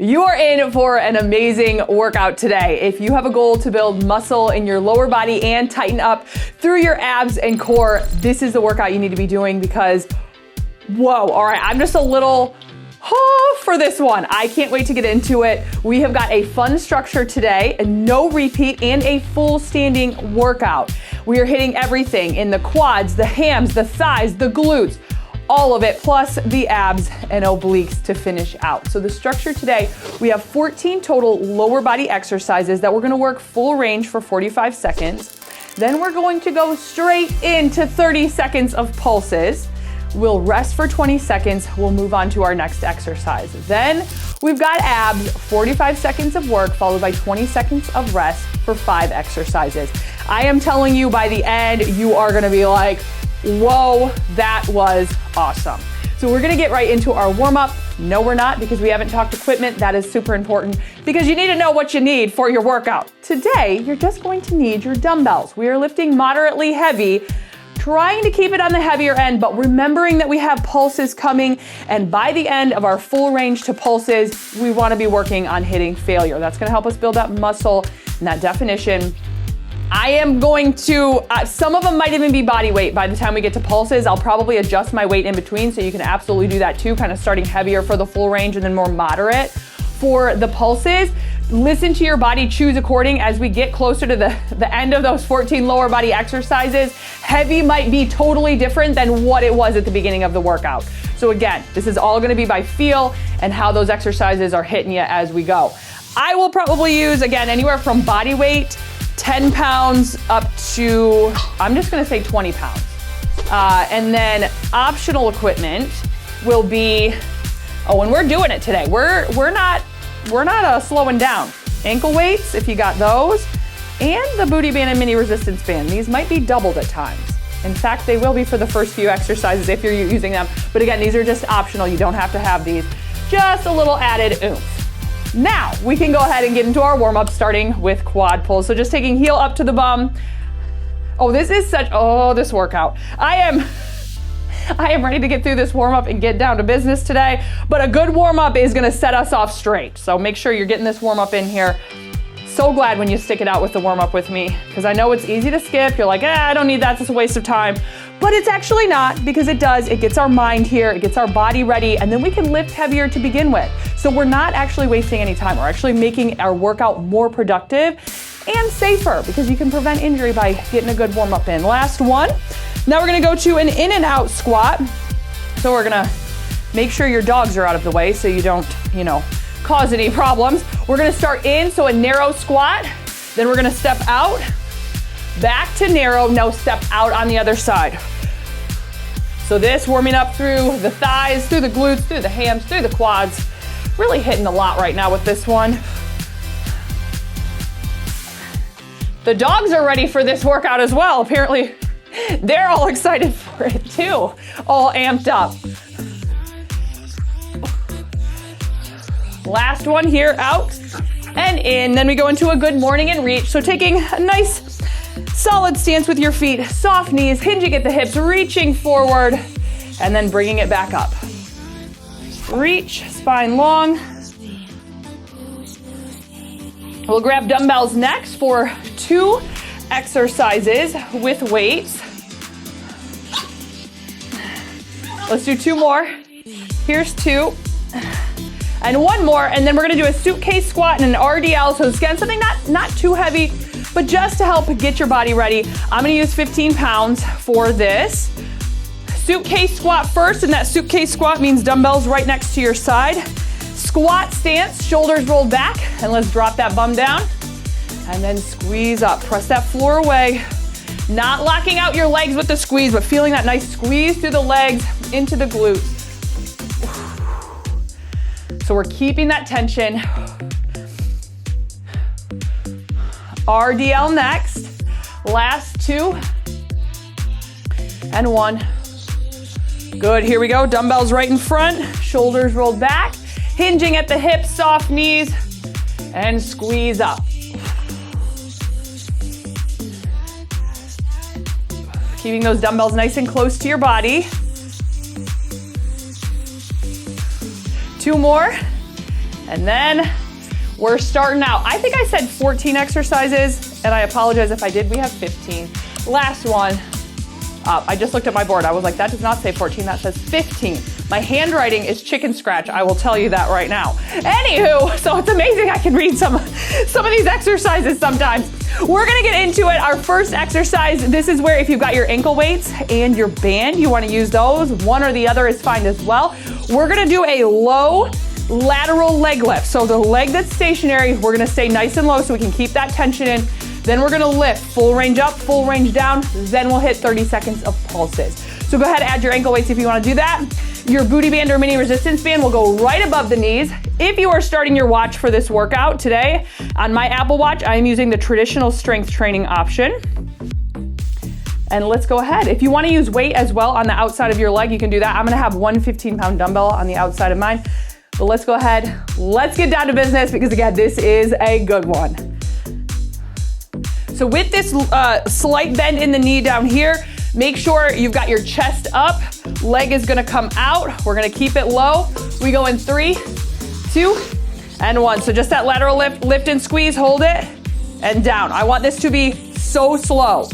You are in for an amazing workout today. If you have a goal to build muscle in your lower body and tighten up through your abs and core, this is the workout you need to be doing because, whoa, all right, I'm just a little for this one. I can't wait to get into it. We have got a fun structure today, a no repeat and a full standing workout. We are hitting everything in the quads, the hams, the thighs, the glutes, all of it, plus the abs and obliques to finish out. So the structure today, we have 14 total lower body exercises that we're gonna work full range for 45 seconds. Then we're going to go straight into 30 seconds of pulses. We'll rest for 20 seconds. We'll move on to our next exercise. Then we've got abs, 45 seconds of work, followed by 20 seconds of rest for 5 exercises. I am telling you, by the end, you are gonna be like, whoa, that was awesome. So we're gonna get right into our warm up. No, we're not, because we haven't talked equipment. That is super important because you need to know what you need for your workout. Today, you're just going to need your dumbbells. We are lifting moderately heavy, trying to keep it on the heavier end, but remembering that we have pulses coming. And by the end of our full range to pulses, we wanna be working on hitting failure. That's gonna help us build that muscle and that definition. I am going to, some of them might even be body weight by the time we get to pulses. I'll probably adjust my weight in between, so you can absolutely do that too, kind of starting heavier for the full range and then more moderate for the pulses. Listen to your body, choose according. As we get closer to the end of those 14 lower body exercises, heavy might be totally different than what it was at the beginning of the workout. So again, this is all gonna be by feel and how those exercises are hitting you as we go. I will probably use, again, anywhere from body weight, 10 pounds up to, I'm just gonna say 20 pounds. And then optional equipment will be, oh, and we're doing it today. We're not slowing down. Ankle weights, if you got those, and the booty band and mini resistance band. These might be doubled at times. In fact, they will be for the first few exercises if you're using them. But again, these are just optional. You don't have to have these. Just a little added oomph. Now, we can go ahead and get into our warm-up, starting with quad pulls. So just taking heel up to the bum. Oh, this is this workout. I am ready to get through this warm-up and get down to business today, but a good warm-up is gonna set us off straight. So make sure you're getting this warm-up in here. So glad when you stick it out with the warm-up with me, because I know it's easy to skip. You're like, I don't need that, it's a waste of time. But it's actually not, because it gets our mind here, it gets our body ready, and then we can lift heavier to begin with. So we're not actually wasting any time. We're actually making our workout more productive and safer, because you can prevent injury by getting a good warm-up in. Last one. Now we're gonna go to an in and out squat. So we're gonna make sure your dogs are out of the way so you don't, cause any problems. We're gonna start in, so a narrow squat, then we're gonna step out, back to narrow, now step out on the other side. So this warming up through the thighs, through the glutes, through the hams, through the quads. Really hitting a lot right now with this one. The dogs are ready for this workout as well. Apparently, they're all excited for it too, all amped up. Last one here, out and in. Then we go into a good morning and reach. So taking a nice solid stance with your feet, soft knees, hinging at the hips, reaching forward, and then bringing it back up. Reach, spine long. We'll grab dumbbells next for 2 exercises with weights. Let's do 2 more. Here's 2. And 1 more, and then we're gonna do a suitcase squat and an RDL. So again, something not too heavy, but just to help get your body ready. I'm gonna use 15 pounds for this. Suitcase squat first, and that suitcase squat means dumbbells right next to your side. Squat stance, shoulders rolled back, and let's drop that bum down. And then squeeze up, press that floor away. Not locking out your legs with the squeeze, but feeling that nice squeeze through the legs into the glutes. So we're keeping that tension. RDL next. Last 2. And 1. Good, here we go. Dumbbells right in front, shoulders rolled back, hinging at the hips, soft knees, and squeeze up. Keeping those dumbbells nice and close to your body. 2 more. And then we're starting out. I think I said 14 exercises, and I apologize if I did. We have 15. Last one. I just looked at my board. I was like, that does not say 14, that says 15. My handwriting is chicken scratch. I will tell you that right now. Anywho, so it's amazing I can read some of these exercises sometimes. We're gonna get into it. Our first exercise, this is where if you've got your ankle weights and your band, you wanna use those. One or the other is fine as well. We're gonna do a low lateral leg lift. So the leg that's stationary, we're gonna stay nice and low so we can keep that tension in. Then we're gonna lift, full range up, full range down, then we'll hit 30 seconds of pulses. So go ahead, add your ankle weights if you wanna do that. Your booty band or mini resistance band will go right above the knees. If you are starting your watch for this workout today, on my Apple Watch, I am using the traditional strength training option. And let's go ahead. If you wanna use weight as well on the outside of your leg, you can do that. I'm gonna have one 15-pound dumbbell on the outside of mine. But let's go ahead, let's get down to business because again, this is a good one. So with this slight bend in the knee down here, make sure you've got your chest up, leg is gonna come out. We're gonna keep it low. We go in 3, 2, and 1. So just that lateral lift and squeeze, hold it, and down. I want this to be so slow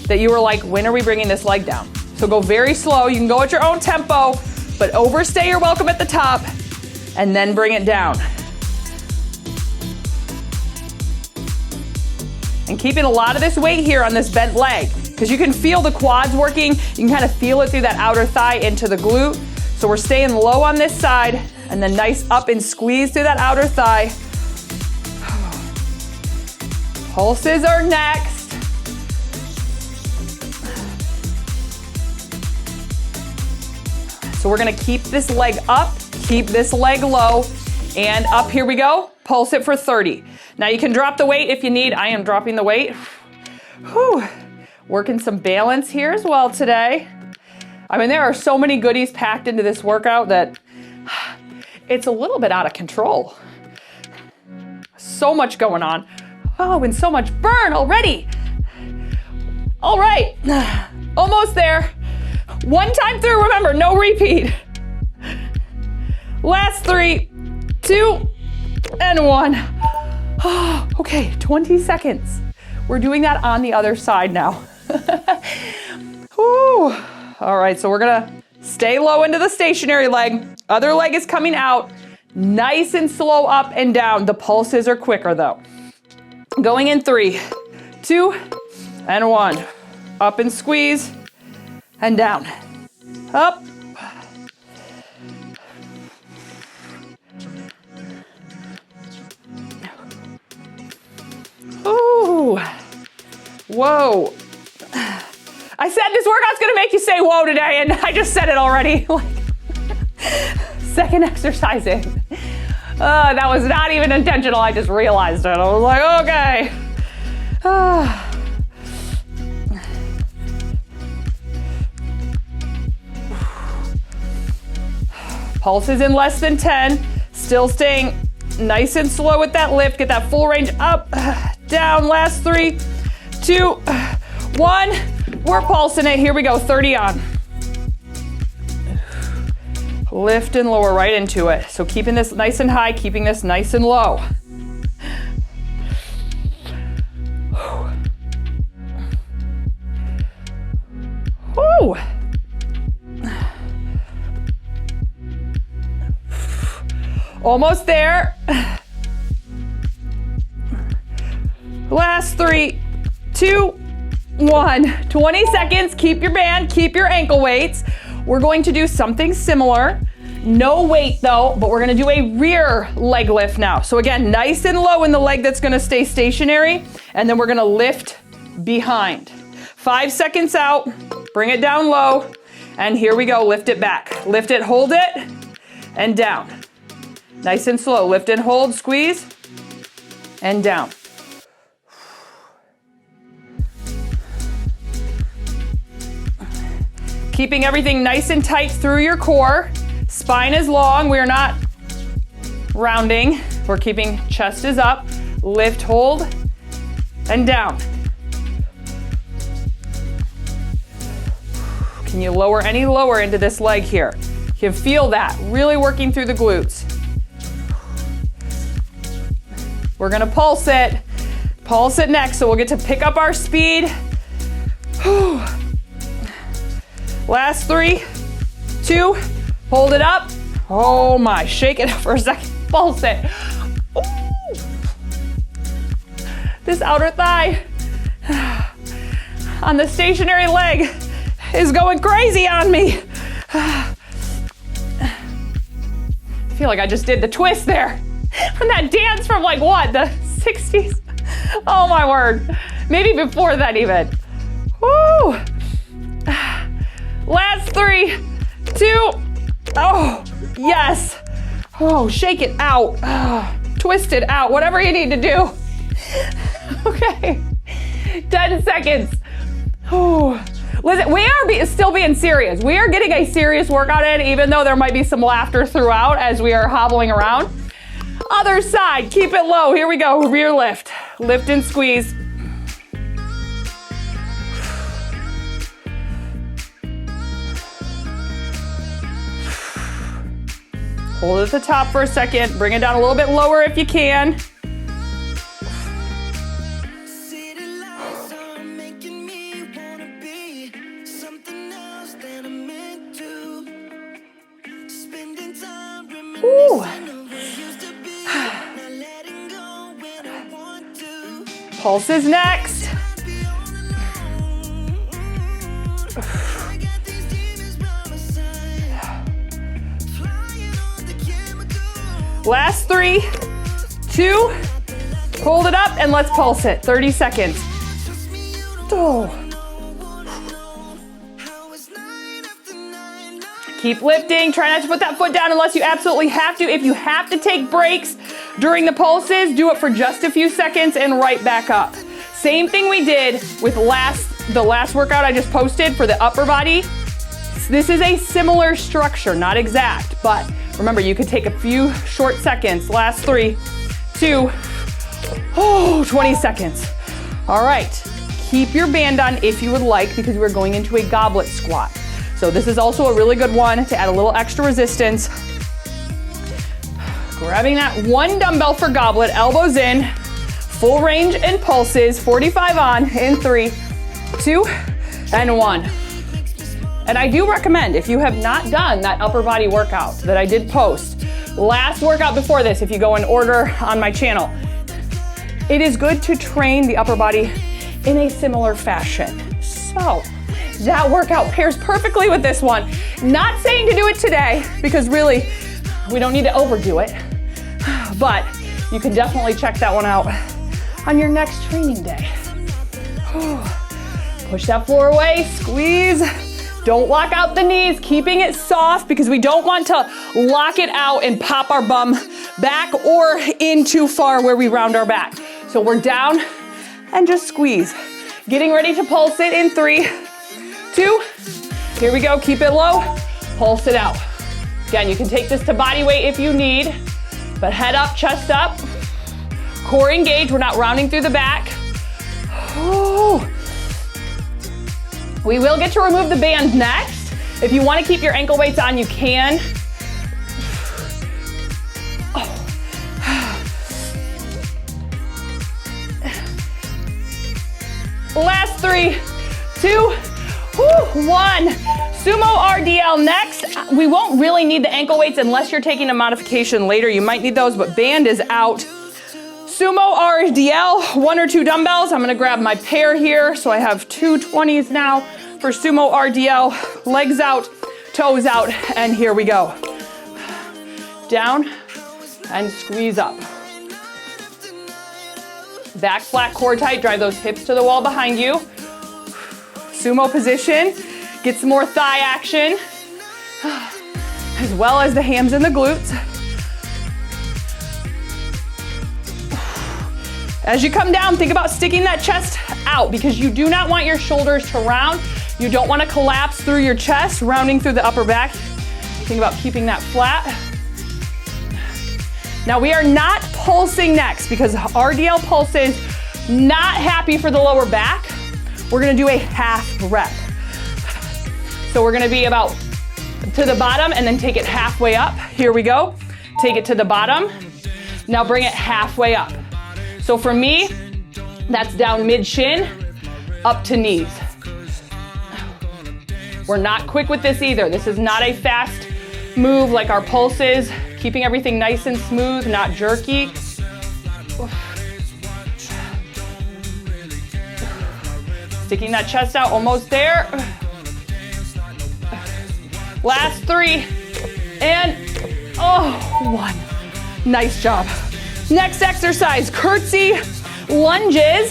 that you were like, when are we bringing this leg down? So go very slow. You can go at your own tempo, but overstay your welcome at the top, and then bring it down. And keeping a lot of this weight here on this bent leg, because you can feel the quads working. You can kind of feel it through that outer thigh into the glute. So we're staying low on this side, and then nice up and squeeze through that outer thigh. Pulses are next. So we're gonna keep this leg up, keep this leg low, and up, here we go. Pulse it for 30. Now you can drop the weight if you need. I am dropping the weight. Whew. Working some balance here as well today. I mean, there are so many goodies packed into this workout that it's a little bit out of control. So much going on. Oh, and so much burn already. All right, almost there. One time through, remember, no repeat. Last 3, 2, and 1. Okay, 20 seconds. We're doing that on the other side now. Whew. All right, so we're gonna stay low into the stationary leg. Other leg is coming out. Nice and slow up and down. The pulses are quicker though. Going in 3, 2, and 1. Up and squeeze, and down. Up. Ooh. Whoa. I said this workout's gonna make you say whoa today, and I just said it already. Second exercising. That was not even intentional, I just realized it. I was like, okay. Pulses in less than 10. Still staying nice and slow with that lift. Get that full range up, down. Last 3, 2, 1. We're pulsing it. Here we go. 30 on. Lift and lower right into it. So keeping this nice and high, keeping this nice and low. Woo. Almost there. Last 3, 2, 1. 20 seconds. Keep your band, keep your ankle weights. We're going to do something similar. No weight though, but we're gonna do a rear leg lift now. So again, nice and low in the leg that's gonna stay stationary, and then we're gonna lift behind. 5 seconds out, bring it down low, and here we go, lift it back. Lift it, hold it, and down. Nice and slow, lift and hold, squeeze, and down. Keeping everything nice and tight through your core. Spine is long, we're not rounding. We're keeping chest is up, lift, hold, and down. Can you lower any lower into this leg here? You can feel that, really working through the glutes. We're gonna pulse it. Pulse it next, so we'll get to pick up our speed. Whew. Last 3, 2, hold it up. Oh my, shake it for a second, pulse it. Ooh. This outer thigh on the stationary leg is going crazy on me. I feel like I just did the twist there from that dance from like what, the 60s? Oh my word, maybe before that even. Woo! Last 3, 2, oh, yes. Oh, shake it out, twist it out, whatever you need to do. Okay, 10 seconds. Oh. Listen, we are still being serious. We are getting a serious workout in, even though there might be some laughter throughout as we are hobbling around. Other side, keep it low. Here we go, rear lift. Lift and squeeze. Hold it at the top for a second. Bring it down a little bit lower if you can. Ooh. Pulse is next. Last 3, 2, hold it up and let's pulse it. 30 seconds. Oh. Keep lifting, try not to put that foot down unless you absolutely have to. If you have to take breaks during the pulses, do it for just a few seconds and right back up. Same thing we did with the last workout I just posted for the upper body. This is a similar structure, not exact, but remember you could take a few short seconds. Last 3, 2, 20 seconds. All right, keep your band on if you would like because we're going into a goblet squat. So this is also a really good one to add a little extra resistance. Grabbing that 1 dumbbell for goblet, elbows in, full range and pulses, 45 on in 3, 2, and 1. And I do recommend, if you have not done that upper body workout that I did post, last workout before this, if you go in order on my channel, it is good to train the upper body in a similar fashion. So that workout pairs perfectly with this one. Not saying to do it today, because really, we don't need to overdo it, but you can definitely check that one out on your next training day. Push that floor away, squeeze. Don't lock out the knees, keeping it soft because we don't want to lock it out and pop our bum back or in too far where we round our back. So we're down and just squeeze. Getting ready to pulse it in 3, 2, here we go, keep it low, pulse it out. Again, you can take this to body weight if you need, but head up, chest up, core engaged, we're not rounding through the back. We will get to remove the band next. If you want to keep your ankle weights on, you can. Last 3, 2, 1. Sumo RDL next. We won't really need the ankle weights unless you're taking a modification later. You might need those, but band is out. Sumo RDL, 1 or 2 dumbbells. I'm gonna grab my pair here. So I have 2 20s now for Sumo RDL. Legs out, toes out, and here we go. Down and squeeze up. Back flat, core tight, drive those hips to the wall behind you. Sumo position, get some more thigh action, as well as the hams and the glutes. As you come down, think about sticking that chest out because you do not want your shoulders to round. You don't want to collapse through your chest, rounding through the upper back. Think about keeping that flat. Now we are not pulsing next because RDL pulses, not happy for the lower back. We're gonna do a half rep. So we're gonna be about to the bottom and then take it halfway up. Here we go. Take it to the bottom. Now bring it halfway up. So for me, that's down mid-shin, up to knees. We're not quick with this either. This is not a fast move like our pulse is. Keeping everything nice and smooth, not jerky. Sticking that chest out, almost there. Last 3, and one. Nice job. Next exercise, curtsy lunges.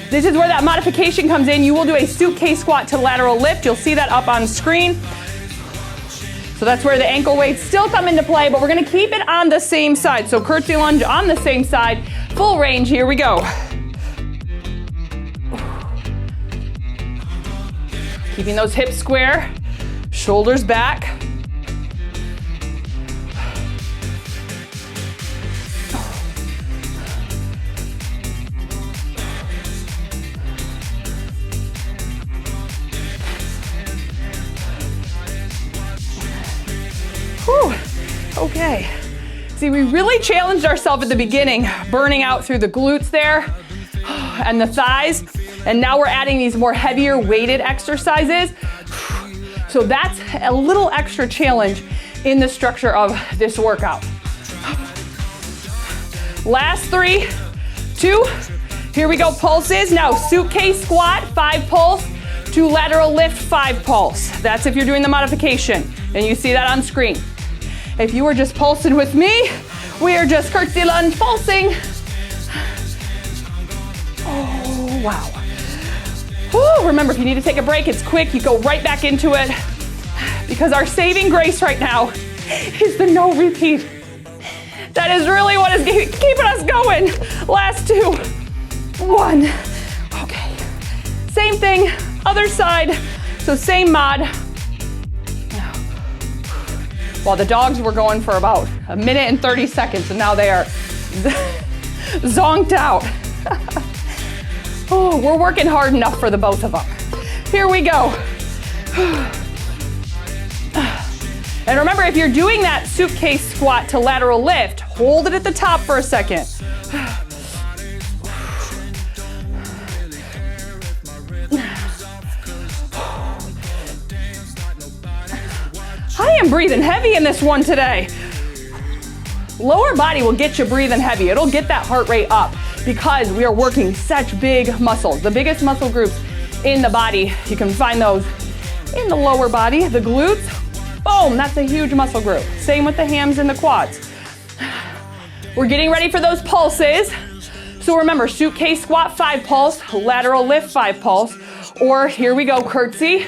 This is where that modification comes in. You will do a suitcase squat to lateral lift. You'll see that up on screen. So that's where the ankle weights still come into play, but we're gonna keep it on the same side. So curtsy lunge on the same side, full range, here we go. Keeping those hips square, shoulders back. Whew. Okay. See, we really challenged ourselves at the beginning, burning out through the glutes there and the thighs. And now we're adding these more heavier weighted exercises. So that's a little extra challenge in the structure of this workout. Last 3, 2, here we go, pulses. Now suitcase squat, 5 pulse, to lateral lift, 5 pulse. That's if you're doing the modification, and you see that on screen. If you were just pulsing with me, we are just curtsy lunge pulsing. Oh, wow. Whew, remember, if you need to take a break, it's quick. You go right back into it because our saving grace right now is the no repeat. That is really what is keeping us going. Last 2, 1. Okay. Same thing, other side. So same mod. While the dogs were going for about 1 minute and 30 seconds, and now they are zonked out. Oh, we're working hard enough for the both of them. Here we go. And remember, if you're doing that suitcase squat to lateral lift, hold it at the top for a second. I am breathing heavy in this one today. Lower body will get you breathing heavy. It'll get that heart rate up because we are working such big muscles. The biggest muscle groups in the body, you can find those in the lower body, the glutes. Boom, that's a huge muscle group. Same with the hams and the quads. We're getting ready for those pulses. So remember, suitcase squat, 5 pulse, lateral lift, 5 pulse, or here we go, curtsy,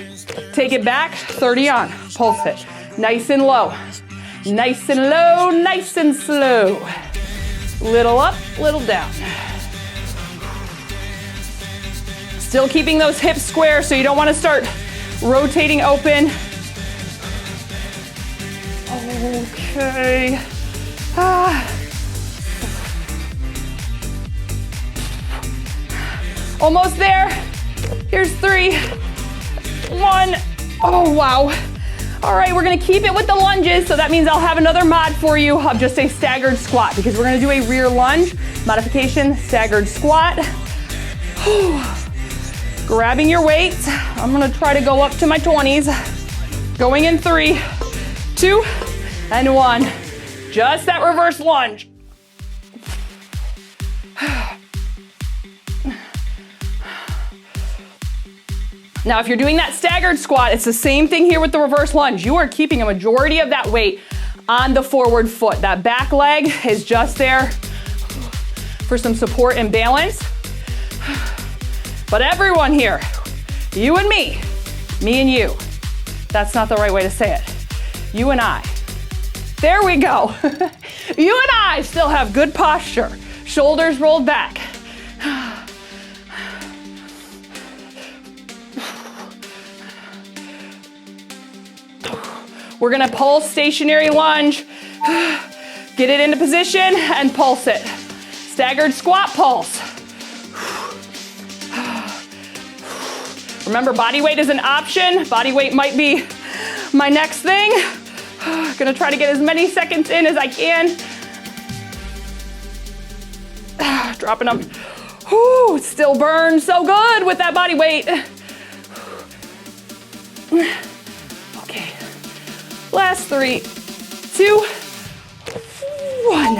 take it back, 30 on, pulse it. Nice and low, nice and low, nice and slow. Little up, little down. Still keeping those hips square so you don't want to start rotating open. Okay. Almost there. Here's 3, 1. Oh, wow. All right, we're gonna keep it with the lunges, so that means I'll have another mod for you of just a staggered squat because we're gonna do a rear lunge, modification, staggered squat. Grabbing your weights. I'm gonna try to go up to my 20s. Going in 3, 2, and 1. Just that reverse lunge. Now, if you're doing that staggered squat, it's the same thing here with the reverse lunge. You are keeping a majority of that weight on the forward foot. That back leg is just there for some support and balance. But everyone here, you and me and you, that's not the right way to say it. You and I. There we go. You and I still have good posture. Shoulders rolled back. We're gonna pulse stationary lunge, get it into position and pulse it. Staggered squat pulse. Remember, body weight is an option. Body weight might be my next thing. Gonna try to get as many seconds in as I can. Dropping them. Whoo, still burns so good with that body weight. Okay, last 3, 2, 1.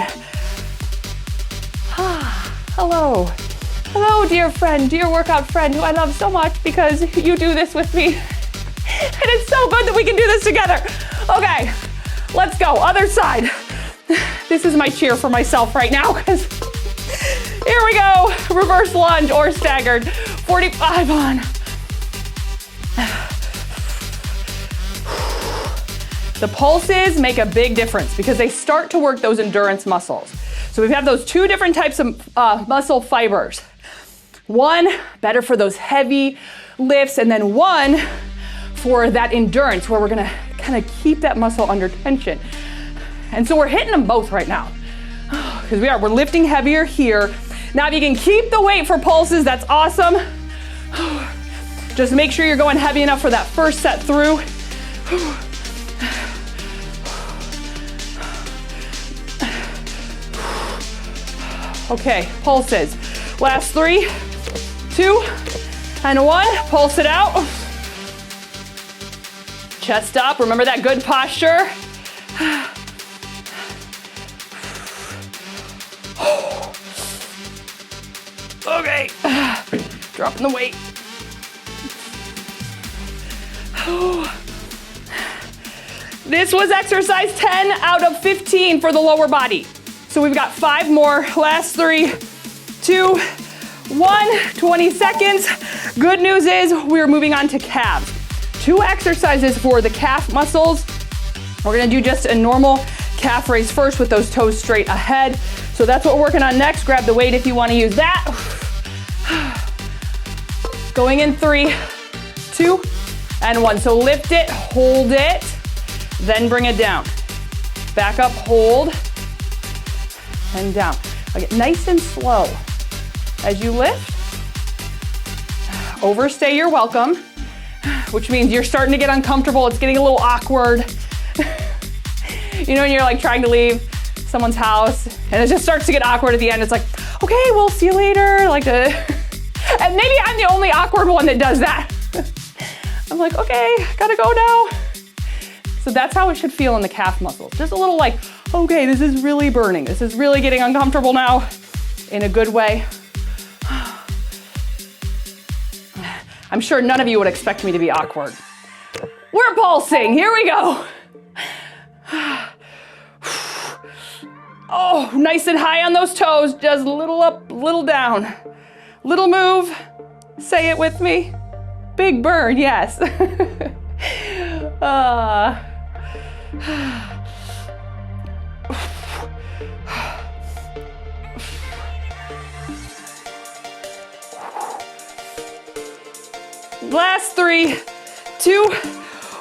Hello. Hello, dear friend, dear workout friend who I love so much because you do this with me. And it's so good that we can do this together. Okay, let's go, other side. This is my cheer for myself right now because here we go. Reverse lunge or staggered. 45 on. The pulses make a big difference because they start to work those endurance muscles. So we have those 2 different types of muscle fibers. One, better for those heavy lifts, and then one for that endurance where we're gonna kind of keep that muscle under tension. And so we're hitting them both right now because we're lifting heavier here. Now if you can keep the weight for pulses, that's awesome. Just make sure you're going heavy enough for that first set through. Okay, pulses. Last 3, 2, and 1. Pulse it out. Chest up. Remember that good posture. Okay, dropping the weight. This was exercise 10 out of 15 for the lower body. So we've got 5 more. Last 3, 2, 1, 20 seconds. Good news is we're moving on to calves. 2 exercises for the calf muscles. We're gonna do just a normal calf raise first with those toes straight ahead. So that's what we're working on next. Grab the weight if you wanna use that. Going in 3, 2, and 1. So lift it, hold it, then bring it down. Back up, hold, and down. Okay, nice and slow. As you lift, overstay your welcome, which means you're starting to get uncomfortable. It's getting a little awkward. You know, when you're like trying to leave someone's house and it just starts to get awkward at the end. It's like, okay, we'll see you later. And maybe I'm the only awkward one that does that. I'm like, okay, gotta go now. So that's how it should feel in the calf muscles. Just a little like, okay, this is really burning. This is really getting uncomfortable now in a good way. I'm sure none of you would expect me to be awkward. We're pulsing, here we go. Oh, nice and high on those toes, just little up, little down. Little move, say it with me. Big burn, yes. Last 3, 2,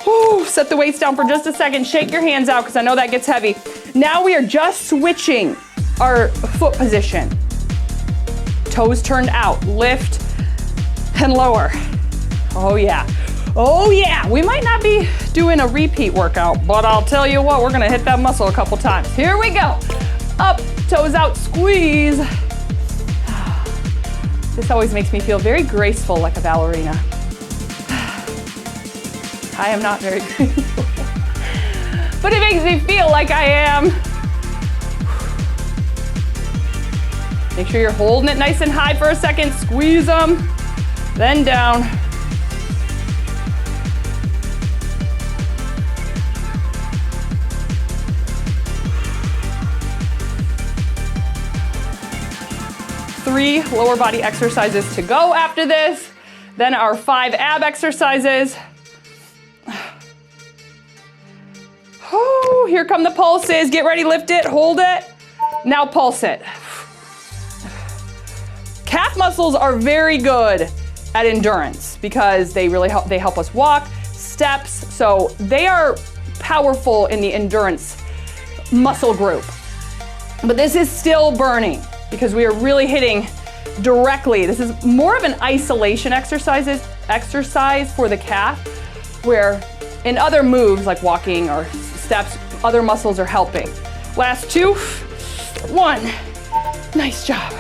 ooh, set the weights down for just a second. Shake your hands out because I know that gets heavy. Now we are just switching our foot position. Toes turned out, lift and lower. Oh yeah, oh yeah. We might not be doing a repeat workout, but I'll tell you what, we're gonna hit that muscle a couple times. Here we go. Up, toes out, squeeze. This always makes me feel very graceful like a ballerina. I am not very graceful, but it makes me feel like I am. Make sure you're holding it nice and high for a second. Squeeze them, then down. Three lower body exercises to go after this. Then our 5 ab exercises. Oh, here come the pulses. Get ready, lift it, hold it. Now pulse it. Calf muscles are very good at endurance because they really help us walk, steps. So they are powerful in the endurance muscle group. But this is still burning because we are really hitting directly. This is more of an isolation exercise for the calf, where in other moves like walking or steps, other muscles are helping. Last 2, 1. Nice job.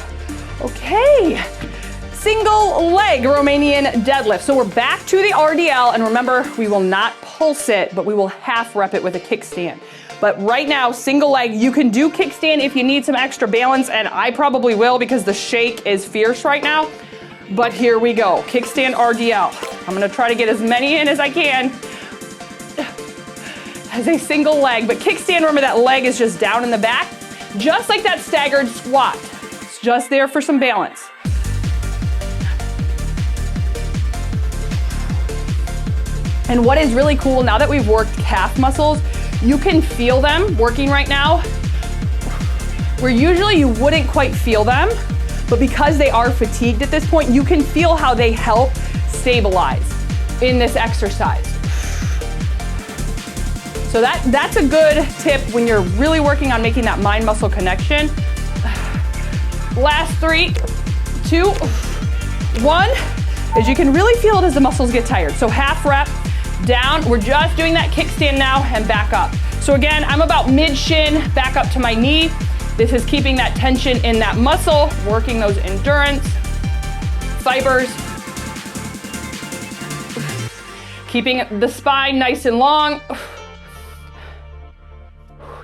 Okay. Single leg Romanian deadlift. So we're back to the RDL, and remember, we will not pulse it, but we will half rep it with a kickstand. But right now, single leg, you can do kickstand if you need some extra balance, and I probably will because the shake is fierce right now. But here we go, kickstand RDL. I'm gonna try to get as many in as I can as a single leg, but kickstand, remember that leg is just down in the back, just like that staggered squat. It's just there for some balance. And what is really cool, now that we've worked calf muscles, you can feel them working right now, where usually you wouldn't quite feel them, but because they are fatigued at this point, you can feel how they help stabilize in this exercise. So that's a good tip when you're really working on making that mind-muscle connection. Last 3, 2, 1. As you can really feel it as the muscles get tired. So half rep, down, we're just doing that kickstand now and back up. So again, I'm about mid-shin, back up to my knee. This is keeping that tension in that muscle, working those endurance fibers. Keeping the spine nice and long.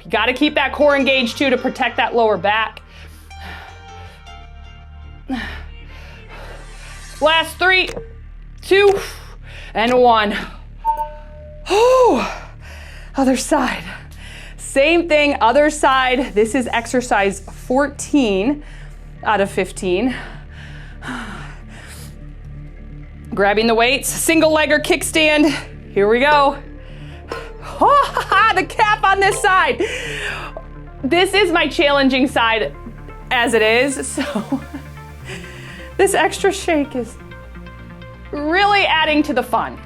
You gotta keep that core engaged too to protect that lower back. Last 3, 2, and 1. Oh, other side. Same thing, other side. This is exercise 14 out of 15. Grabbing the weights, single leg or kickstand. Here we go. Oh, the cap on this side. This is my challenging side as it is, so this extra shake is really adding to the fun.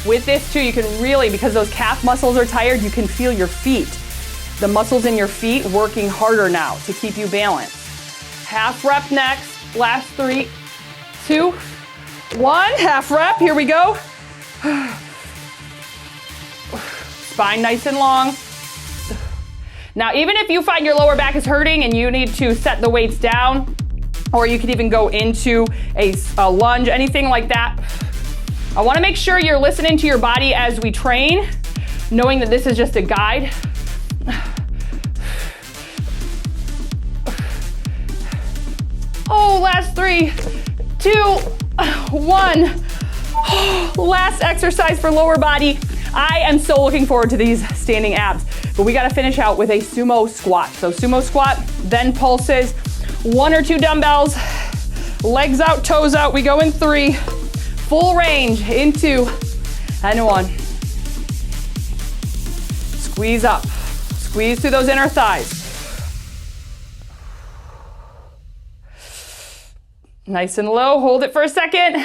With this too, you can really, because those calf muscles are tired, you can feel your feet. The muscles in your feet working harder now to keep you balanced. Half rep next, last 3, 2, 1, half rep, here we go. Spine nice and long. Now, even if you find your lower back is hurting and you need to set the weights down, or you could even go into a lunge, anything like that, I wanna make sure you're listening to your body as we train, knowing that this is just a guide. Oh, last 3, 2, 1. Last exercise for lower body. I am so looking forward to these standing abs, but we gotta finish out with a sumo squat. So sumo squat, then pulses, 1 or 2 dumbbells, legs out, toes out. We go in 3. Full range in 2 and 1. Squeeze up, squeeze through those inner thighs. Nice and low, hold it for a second,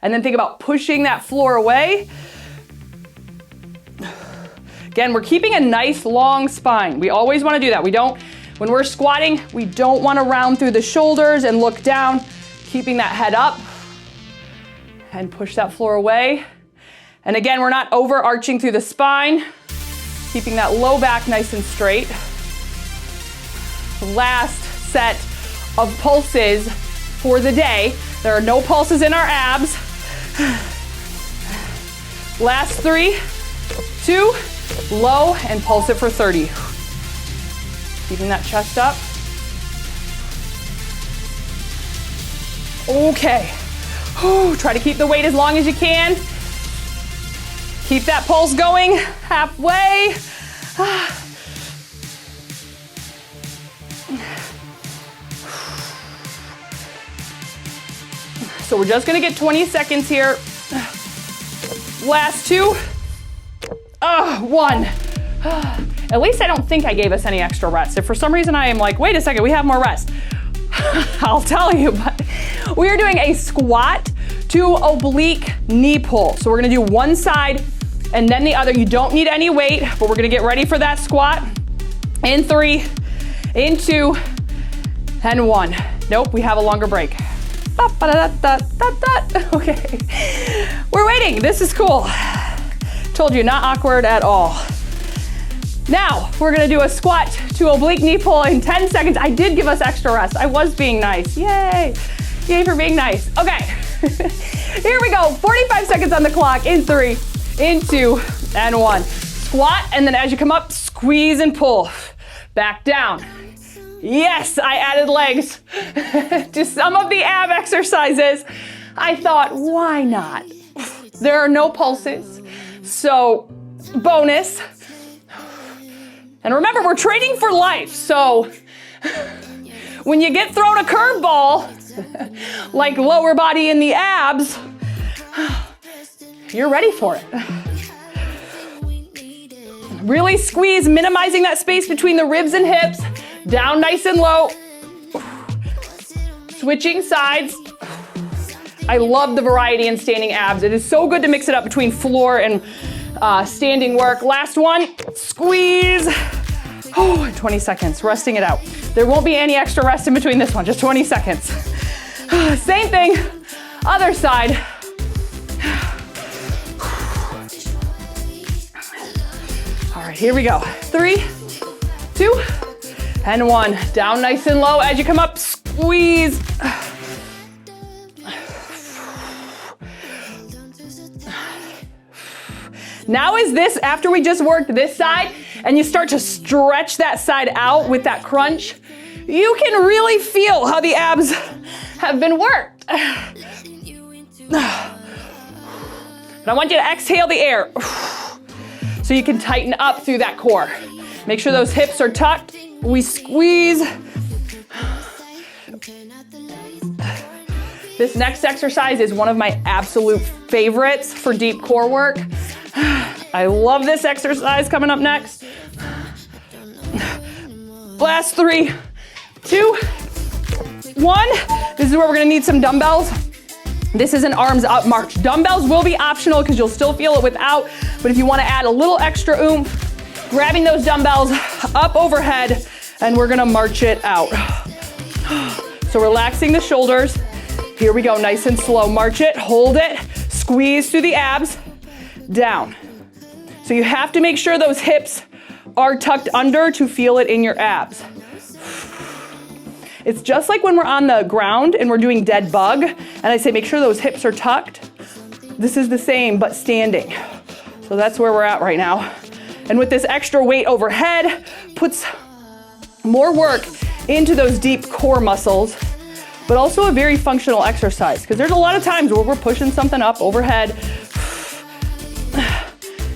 and then think about pushing that floor away. Again, we're keeping a nice long spine. We always wanna do that. When we're squatting, we don't wanna round through the shoulders and look down, keeping that head up. And push that floor away. And again, we're not overarching through the spine, keeping that low back nice and straight. Last set of pulses for the day. There are no pulses in our abs. Last 3, 2, low, and pulse it for 30. Keeping that chest up. Okay. Try to keep the weight as long as you can. Keep that pulse going halfway. So we're just gonna get 20 seconds here. Last 2. 1. At least I don't think I gave us any extra rest. If for some reason I am like, wait a second, we have more rest. I'll tell you, but we are doing a squat to oblique knee pull. So we're gonna do one side and then the other. You don't need any weight, but we're gonna get ready for that squat. In 3, in 2, and 1. Nope, we have a longer break. Okay, we're waiting. This is cool. Told you, not awkward at all. Now, we're gonna do a squat to oblique knee pull in 10 seconds. I did give us extra rest. I was being nice. Yay. Yay for being nice. Okay, here we go. 45 seconds on the clock. In 3, in 2, and 1. Squat, and then as you come up, squeeze and pull. Back down. Yes, I added legs to some of the ab exercises. I thought, why not? There are no pulses, so bonus. And remember, we're training for life, so when you get thrown a curveball, like lower body in the abs, you're ready for it. Really squeeze, minimizing that space between the ribs and hips. Down nice and low. Switching sides. I love the variety in standing abs. It is so good to mix it up between floor and standing work. Last one, squeeze. Oh, 20 seconds, resting it out. There won't be any extra rest in between this one, just 20 seconds. Same thing, other side. All right, here we go. 3, 2, and 1. Down nice and low. As you come up, squeeze. Now is this, after we just worked this side, and you start to stretch that side out with that crunch, you can really feel how the abs have been worked. But I want you to exhale the air, so you can tighten up through that core. Make sure those hips are tucked. We squeeze. This next exercise is one of my absolute favorites for deep core work. I love this exercise coming up next. Last 3, 2, 1. This is where we're gonna need some dumbbells. This is an arms up march. Dumbbells will be optional because you'll still feel it without, but if you wanna add a little extra oomph, grabbing those dumbbells up overhead, and we're gonna march it out. So relaxing the shoulders. Here we go, nice and slow. March it, hold it, squeeze through the abs, down. So you have to make sure those hips are tucked under to feel it in your abs. It's just like when we're on the ground and we're doing dead bug, and I say make sure those hips are tucked. This is the same, but standing. So that's where we're at right now. And with this extra weight overhead, puts more work into those deep core muscles, but also a very functional exercise, because there's a lot of times where we're pushing something up overhead,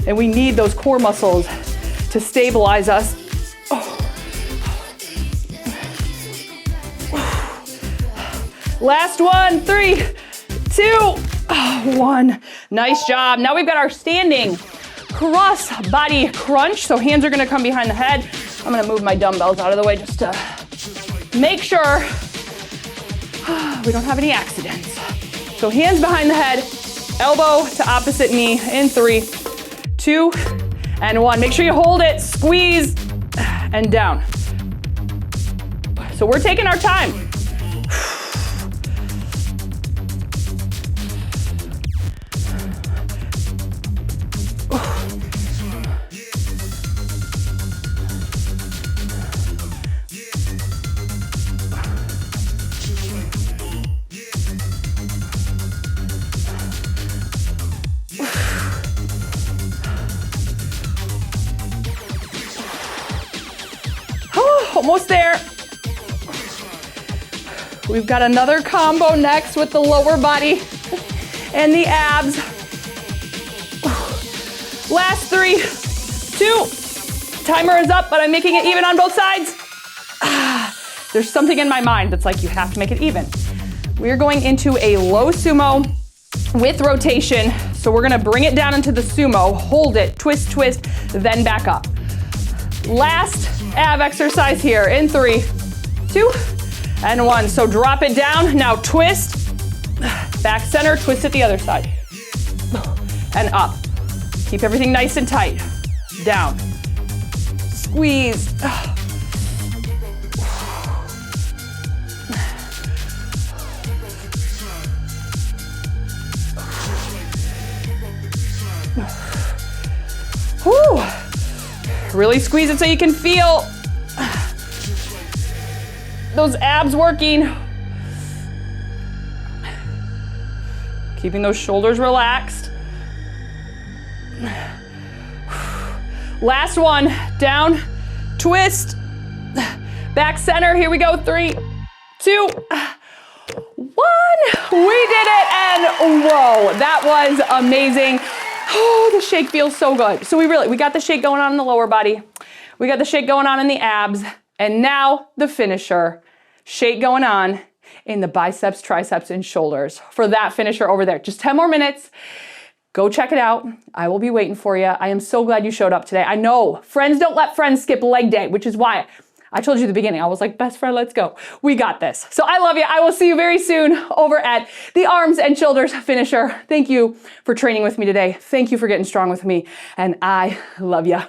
and we need those core muscles to stabilize us. Last one, 3, 2, 1. Nice job. Now we've got our standing cross body crunch. So hands are gonna come behind the head. I'm gonna move my dumbbells out of the way just to make sure we don't have any accidents. So hands behind the head, elbow to opposite knee in 3, 2, and 1. Make sure you hold it, squeeze, and down. So we're taking our time. Almost there. We've got another combo next with the lower body and the abs. Last 3, 2. Timer is up, but I'm making it even on both sides. There's something in my mind that's like, you have to make it even. We're going into a low sumo with rotation. So we're gonna bring it down into the sumo, hold it, twist, twist, then back up. Last ab exercise here in 3, 2, and 1. So drop it down, now twist, back center, twist it the other side, and up. Keep everything nice and tight. Down. Squeeze. Whew. Really squeeze it so you can feel those abs working. Keeping those shoulders relaxed. Last one, down, twist, back center. Here we go, 3, 2, 1. We did it, and whoa, that was amazing. Oh, the shake feels so good. So we got the shake going on in the lower body. We got the shake going on in the abs, and now the finisher. Shake going on in the biceps, triceps, and shoulders for that finisher over there. Just 10 more minutes. Go check it out. I will be waiting for you. I am so glad you showed up today. I know friends don't let friends skip leg day, which is why I told you at the beginning. I was like, best friend, let's go. We got this. So I love you. I will see you very soon over at the arms and shoulders finisher. Thank you for training with me today. Thank you for getting strong with me. And I love you.